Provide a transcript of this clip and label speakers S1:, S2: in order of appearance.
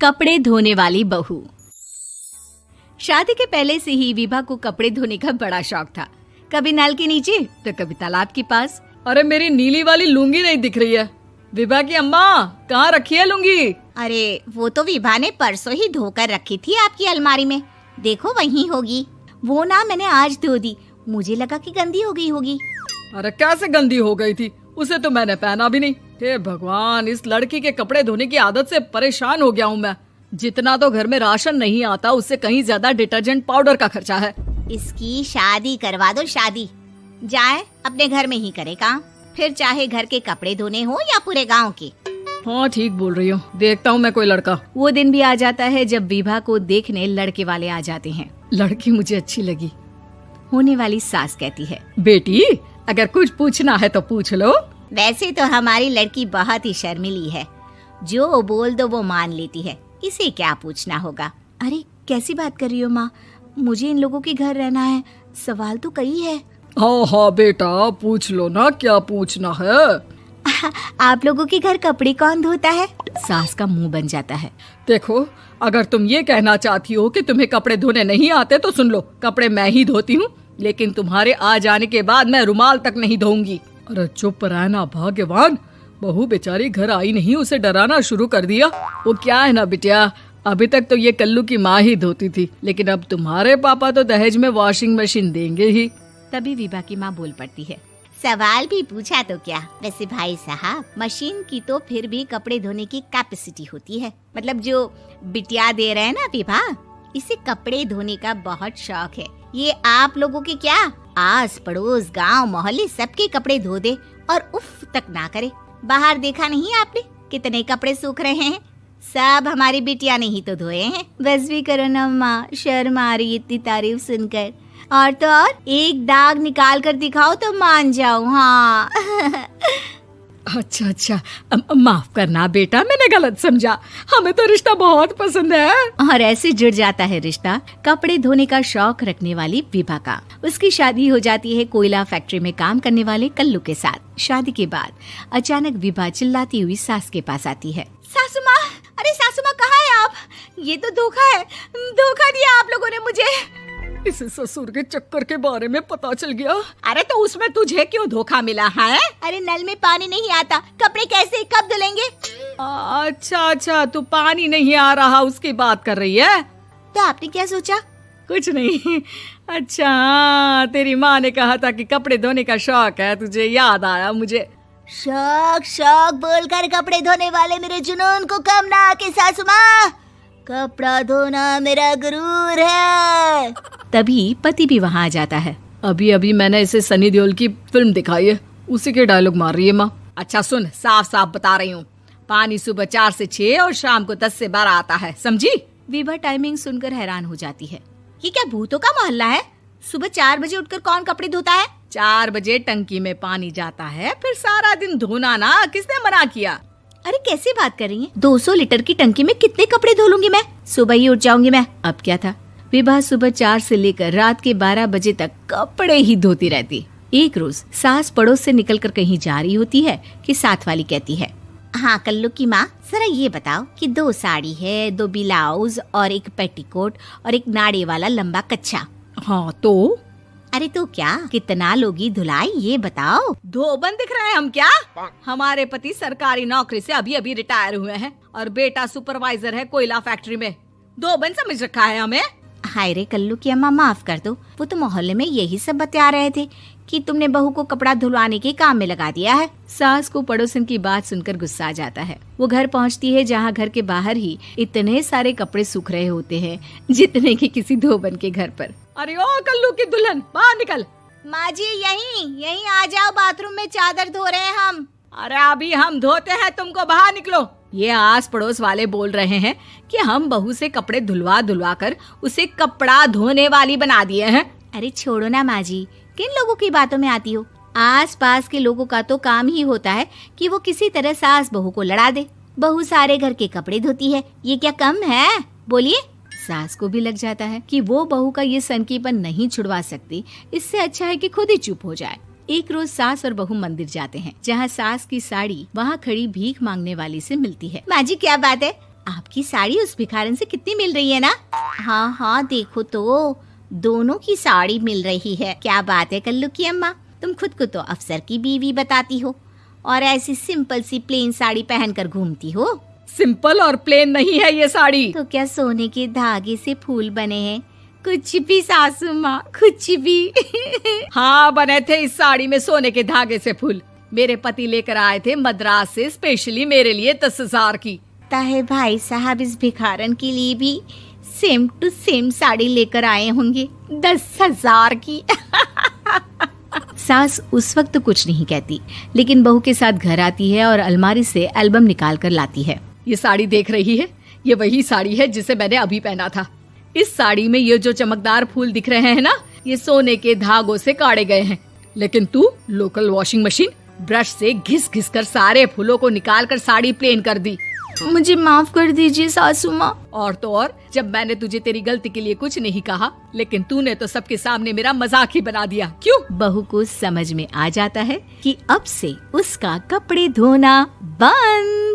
S1: कपड़े धोने वाली बहू। शादी के पहले से ही विभा को कपड़े धोने का बड़ा शौक था। कभी नल के नीचे तो कभी तालाब के पास।
S2: अरे मेरी नीली वाली लुंगी नहीं दिख रही है। विभा की अम्मा, कहाँ रखी है लुंगी?
S3: अरे वो तो विभा ने परसों ही धोकर रखी थी आपकी अलमारी में, देखो वहीं होगी। वो ना मैंने आज धो दी, मुझे लगा कि गंदी हो गई होगी।
S2: अरे कैसे गंदी हो गई थी? उसे तो मैंने पहना भी नहीं। हे भगवान, इस लड़की के कपड़े धोने की आदत से परेशान हो गया हूँ मैं। जितना तो घर में राशन नहीं आता, उससे कहीं ज्यादा डिटर्जेंट पाउडर का खर्चा है।
S3: इसकी शादी करवा दो, शादी जाए अपने घर में ही करे काम, फिर चाहे घर के कपड़े धोने हो या पूरे गांव के।
S2: हाँ ठीक बोल रही हूँ, देखता हूँ मैं कोई लड़का।
S1: वो दिन भी आ जाता है जब विभा को देखने लड़के वाले आ जाते हैं।
S2: लड़की मुझे अच्छी लगी।
S1: होने वाली सास कहती है,
S2: बेटी अगर कुछ पूछना है तो पूछ लो।
S3: वैसे तो हमारी लड़की बहुत ही शर्मीली है, जो बोल दो वो मान लेती है, इसे क्या पूछना होगा।
S1: अरे कैसी बात कर रही हो माँ, मुझे इन लोगों के घर रहना है, सवाल तो कई है।
S2: हाँ हाँ बेटा, पूछ लो ना, क्या पूछना है।
S1: आप लोगों के घर कपड़े कौन धोता है? सास का मुंह बन जाता है।
S2: देखो, अगर तुम ये कहना चाहती हो कि तुम्हें कपड़े धोने नहीं आते तो सुन लो, कपड़े मैं ही धोती हूँ, लेकिन तुम्हारे आ जाने के बाद मैं रुमाल तक नहीं धोऊंगी। अरे चुप रहना भाग्यवान, बहू बेचारी घर आई नहीं, उसे डराना शुरू कर दिया। वो क्या है ना बिटिया, अभी तक तो ये कल्लू की माँ ही धोती थी, लेकिन अब तुम्हारे पापा तो दहेज में वॉशिंग मशीन देंगे ही।
S1: तभी विभा की माँ बोल पड़ती है,
S3: सवाल भी पूछा तो क्या। वैसे भाई साहब, मशीन की तो फिर भी कपड़े धोने की कैपेसिटी होती है। मतलब जो बिटिया दे रहे हैं ना विभा, इसे कपड़े धोने का बहुत शौक है। ये आप लोगों के क्या, आस पड़ोस गांव मोहल्ले सबके कपड़े धो दे और उफ तक ना करे। बाहर देखा नहीं आपने कितने कपड़े सूख रहे हैं? सब हमारी बिटिया ने ही तो धोए हैं।
S1: बस भी करो ना माँ, शर्म आ रही इतनी तारीफ सुनकर। और तो और एक दाग निकाल कर दिखाओ तो मान जाऊं। हाँ
S2: अच्छा, माफ करना बेटा, मैंने गलत समझा। हमें तो रिश्ता बहुत पसंद है।
S1: और ऐसे जुड़ जाता है रिश्ता कपड़े धोने का शौक रखने वाली विभा का। उसकी शादी हो जाती है कोयला फैक्ट्री में काम करने वाले कल्लू के साथ। शादी के बाद अचानक विभा चिल्लाती हुई सास के पास आती है।
S3: सासू माँ, अरे सासू माँ कहाँ है आप? ये तो धोखा है, धोखा दिया आप लोगों ने मुझे।
S2: इसे ससुर के चक्कर के बारे में पता चल गया।
S3: अरे तो उसमें तुझे क्यों धोखा मिला है? अरे नल में पानी नहीं आता, कपड़े कैसे कब धुलेंगे?
S2: अच्छा, तू पानी नहीं आ रहा उसकी बात कर रही है।
S3: तो आपने क्या सोचा?
S2: कुछ नहीं। अच्छा, तेरी माँ ने कहा था कि कपड़े धोने का शौक है तुझे, याद आया मुझे।
S3: शौक बोलकर कपड़े धोने वाले मेरे जुनून को कम ना आके सासू माँ, कपड़ा धोना मेरा गुरूर है।
S1: तभी पति भी वहाँ आ जाता है।
S2: अभी मैंने इसे सनी देओल की फिल्म दिखाई है, उसी के डायलॉग मार रही है माँ। अच्छा सुन, साफ बता रही हूँ, पानी सुबह 4 से 6 और शाम को 10 से 12 आता है, समझी?
S1: विभा टाइमिंग सुनकर हैरान हो जाती है।
S3: ये क्या भूतों का मोहल्ला है? सुबह 4 बजे उठकर कौन कपड़े धोता है?
S2: 4 बजे टंकी में पानी जाता है, फिर सारा दिन धोना ना, किसने मना किया?
S1: अरे कैसी बात कर रही हैं? 200 लीटर की टंकी में कितने कपड़े धो लूंगी मैं? सुबह ही उठ जाऊंगी मैं। अब क्या था, विभा सुबह 4 से लेकर रात के 12 बजे तक कपड़े ही धोती रहती। एक रोज सास पड़ोस से निकलकर कहीं जा रही होती है कि साथ वाली कहती है,
S3: हाँ कल्लू की माँ, जरा ये बताओ कि 2 साड़ी है, 2 ब्लाउज और एक पेटीकोट और एक नाड़े वाला लंबा कच्छा।
S2: हाँ तो?
S3: अरे तो क्या, कितना लोगी धुलाई ये बताओ।
S2: धोबन दिख रहे हैं हम क्या? हमारे पति सरकारी नौकरी से अभी रिटायर हुए हैं और बेटा सुपरवाइजर है कोयला फैक्ट्री में। धोबन समझ रखा है हमें।
S3: हाय रे कल्लू की अम्मा, माफ कर दो, वो तो मोहल्ले में यही सब बता रहे थे कि तुमने बहू को कपड़ा धुलवाने के काम में लगा दिया है।
S1: सास को पड़ोसन की बात सुनकर गुस्सा आ जाता है। वो घर पहुंचती है जहां घर के बाहर ही इतने सारे कपड़े सूख रहे होते हैं जितने कि किसी धोबन के घर पर।
S2: अरे ओ कल्लू की दुल्हन, बाहर निकल।
S3: माँ जी यहीं आ जाओ, बाथरूम में चादर धो रहे हैं हम।
S2: अरे अभी हम धोते हैं, तुमको बाहर निकलो। ये आस पड़ोस वाले बोल रहे हैं कि हम बहू से कपड़े धुलवा कर उसे कपड़ा धोने वाली बना दिए हैं।
S1: अरे छोड़ो ना माँ जी, किन लोगों की बातों में आती हो? आस पास के लोगों का तो काम ही होता है कि वो किसी तरह सास बहू को लड़ा दे। बहू सारे घर के कपड़े धोती है, ये क्या कम है? बोलिए। सास को भी लग जाता है कि वो बहू का ये सनकीपन नहीं छुड़वा सकती, इससे अच्छा है कि खुद ही चुप हो जाए। एक रोज सास और बहू मंदिर जाते हैं, जहाँ सास की साड़ी वहाँ खड़ी भीख मांगने वाली से मिलती है।
S3: माँ जी क्या बात है, आपकी साड़ी उस भिखारन से कितनी मिल रही है ना? हाँ हाँ देखो तो, दोनों की साड़ी मिल रही है। क्या बात है कल्लू की अम्मा, तुम खुद को तो अफसर की बीवी बताती हो और ऐसी सिंपल सी प्लेन साड़ी पहनकर घूमती हो।
S2: सिंपल और प्लेन नहीं है ये साड़ी।
S3: तो क्या सोने के धागे से फूल बने हैं? कुछ भी सासू माँ, कुछ भी।
S2: हाँ बने थे इस साड़ी में सोने के धागे से फूल। मेरे पति लेकर आए थे मद्रास से स्पेशली मेरे लिए 10,000 की।
S3: ताहे भाई साहब इस भिखारन के लिए भी सेम टू सेम साड़ी लेकर आए होंगे 10,000 की। सास उस वक्त तो कुछ नहीं कहती, लेकिन बहू के साथ घर आती है और अलमारी से एल्बम निकाल कर लाती है।
S2: ये साड़ी देख रही है, ये वही साड़ी है जिसे मैंने अभी पहना था। इस साड़ी में ये जो चमकदार फूल दिख रहे हैं ना, ये सोने के धागों से काढ़े गए हैं। लेकिन तू लोकल वॉशिंग मशीन ब्रश से घिस घिस कर सारे फूलों को निकाल कर साड़ी प्लेन कर दी।
S3: मुझे माफ कर दीजिए सासू माँ।
S2: और तो और, जब मैंने तुझे तेरी गलती के लिए कुछ नहीं कहा, लेकिन तूने तो सबके सामने मेरा मजाक ही बना दिया। क्यों?
S3: बहू को समझ में आ जाता है कि अब से उसका कपड़े धोना बंद।